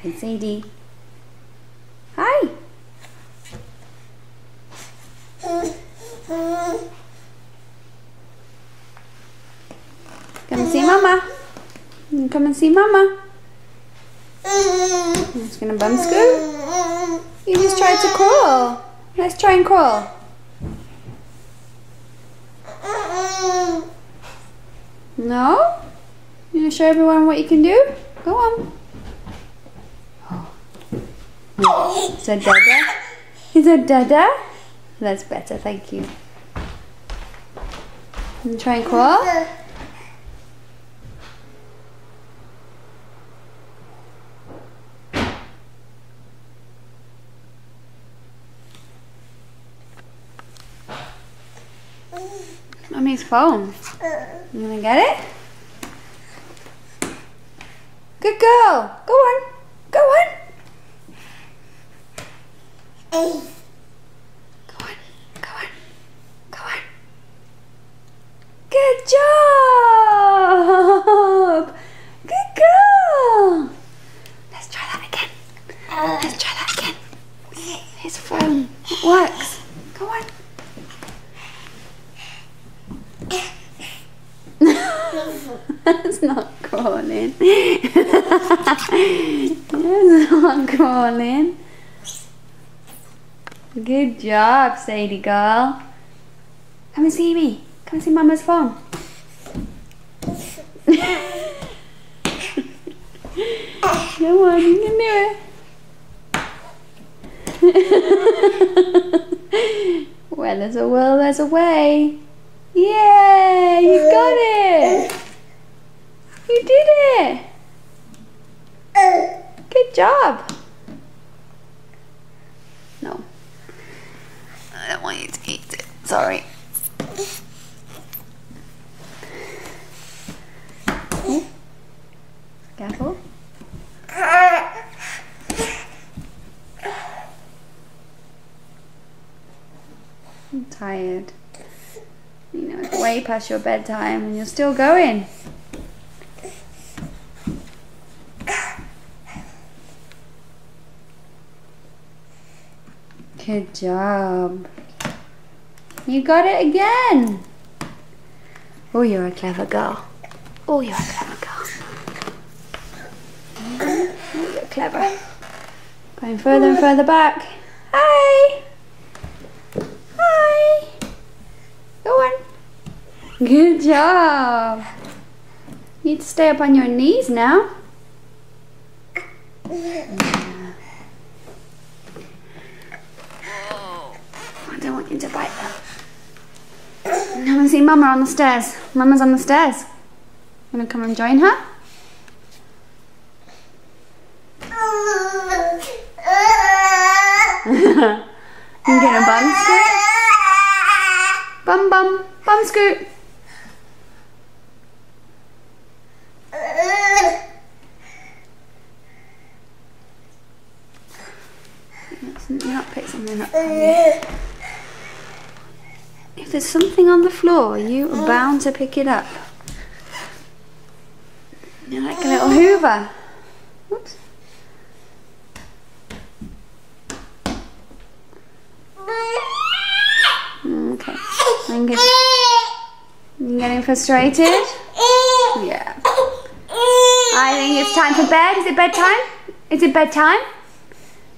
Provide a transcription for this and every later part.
Hi, Sadie. Hi. Come and see Mama. Come and see Mama. I'm just gonna bum scoot. You just tried to crawl. Let's try and crawl. No? You gonna show everyone what you can do? Go on. Oh. Is that Dada? Is that Dada? That's better, thank you. And try and crawl. Mommy's phone. You wanna get it? Good girl. Go on. Go on. Go on. Go on. Go on. Good job. Good girl. Let's try that again. Let's try that again. His phone. It works. Go on. That's not crawling. That's not crawling. Good job, Sadie girl. Come and see me. Come and see Mama's phone. Come on, you can do it. Where there's a will, there's a way. Yeah, you got it. You did it. Good job. No. I don't want you to eat it. Sorry. Okay. Careful. I'm tired. You know, it's way past your bedtime and you're still going. Good job. You got it again. Oh, you're a clever girl. Oh, you're a clever girl. Oh, you're clever. Going further and further back. Hi. Hi. Go on. Good job. You need to stay up on your knees now. I don't want you to bite them. Come and see Mama on the stairs. Mama's on the stairs. Wanna come and join her? You get a bum scoot? Bum scoot. You're not pick something up. If there's something on the floor, you are bound to pick it up. You're like a little Hoover. Oops. Okay. I'm getting frustrated? Yeah. I think it's time for bed. Is it bedtime? Is it bedtime?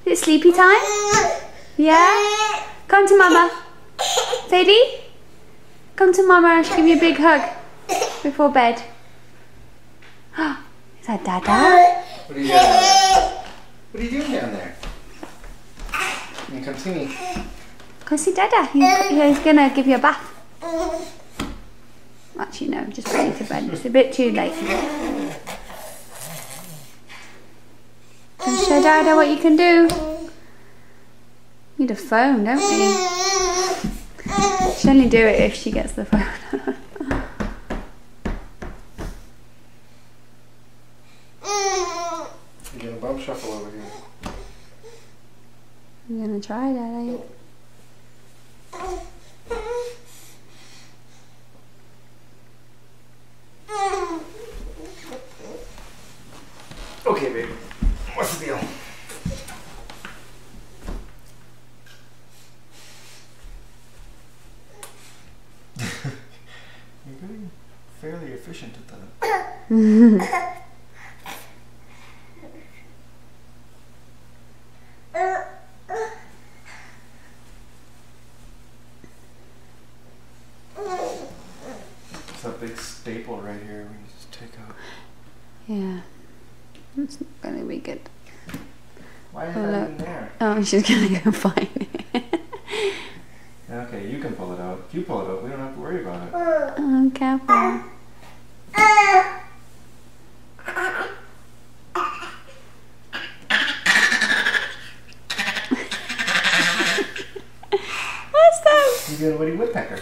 Is it sleepy time? Yeah? Come to Mama. Sadie? Come to Mama. I should give you a big hug before bed. Is that Dada? What are you doing down there? What are you doing down there? You come see me. Come see Dada. He's gonna give you a bath. Actually, no, just put you to bed. It's a bit too late. Can you show Dada what you can do? You need a phone, don't you? She'll only do it if she gets the phone. You're getting a bum shuffle over here. I'm gonna try that, are you? Okay, baby. What's the deal? You're getting fairly efficient at that. It's that big staple right here we need to just take out. Yeah. It's not going to be good. Why is that even there? Oh, she's going to go find it. Okay, you can pull it out. If you pull it out, we don't have to worry about it. Oh, careful. What's that? You're doing Woody Woodpecker.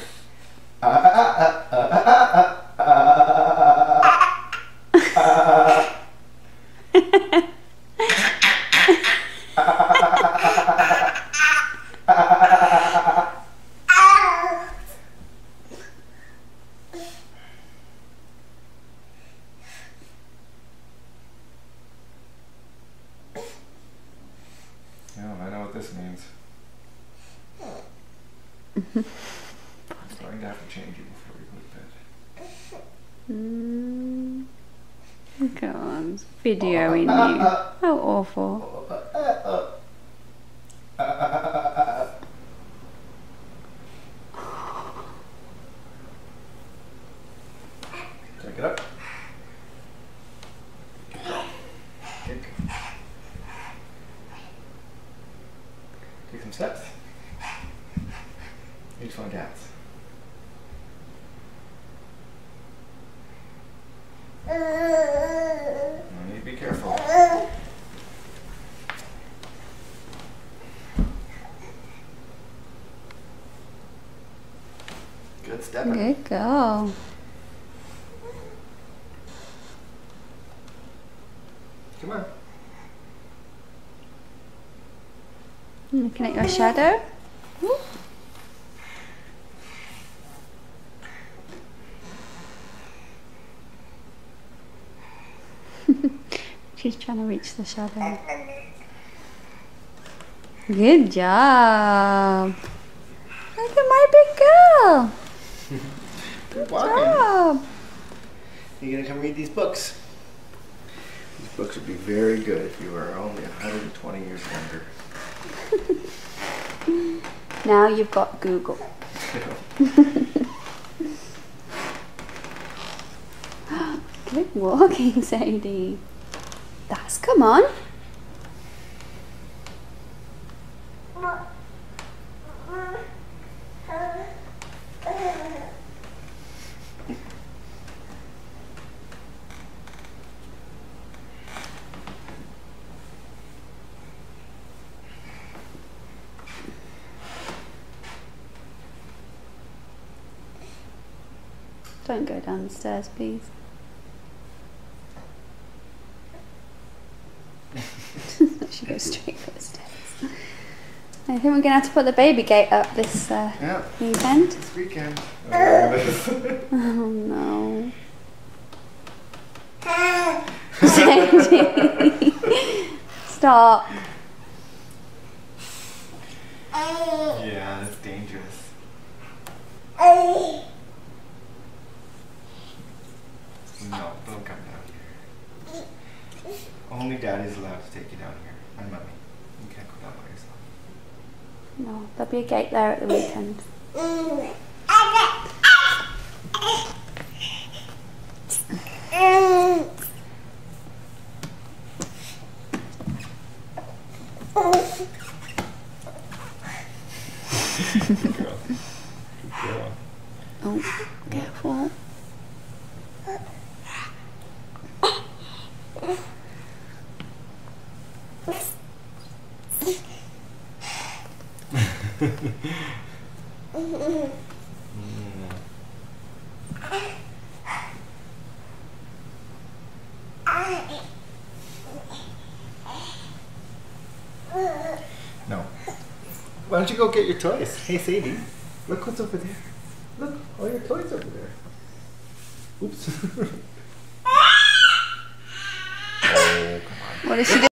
I know what this means. I'm going to have to change you before we go to bed. Come on, it's videoing you. How awful. Take it up. Kick. Take some steps. You just want to dance. You need to be careful. Good stepping. Good girl. Come on. Looking at your shadow. She's trying to reach the shadow. Good job. Look at my big girl. Good walking. Job. You're going to come read these books. These books would be very good if you were only 120 years younger. Now you've got Google. Good walking, Sadie. Come on. Don't go down the stairs, please. She goes straight for the stairs. I think we're going to have to put the baby gate up this weekend. This weekend. Oh no. Sadie. Stop. Yeah, that's dangerous. No, don't come down here. Only Daddy's allowed to take you down here. And Mommy. You can't go down by yourself. No, there'll be a gate there at the weekend. Good girl. Good girl. Oh, careful. No. Why don't you go get your toys? Hey, Sadie. Look what's over there. Look, all your toys over there. Oops. Oh, come on. What is she doing?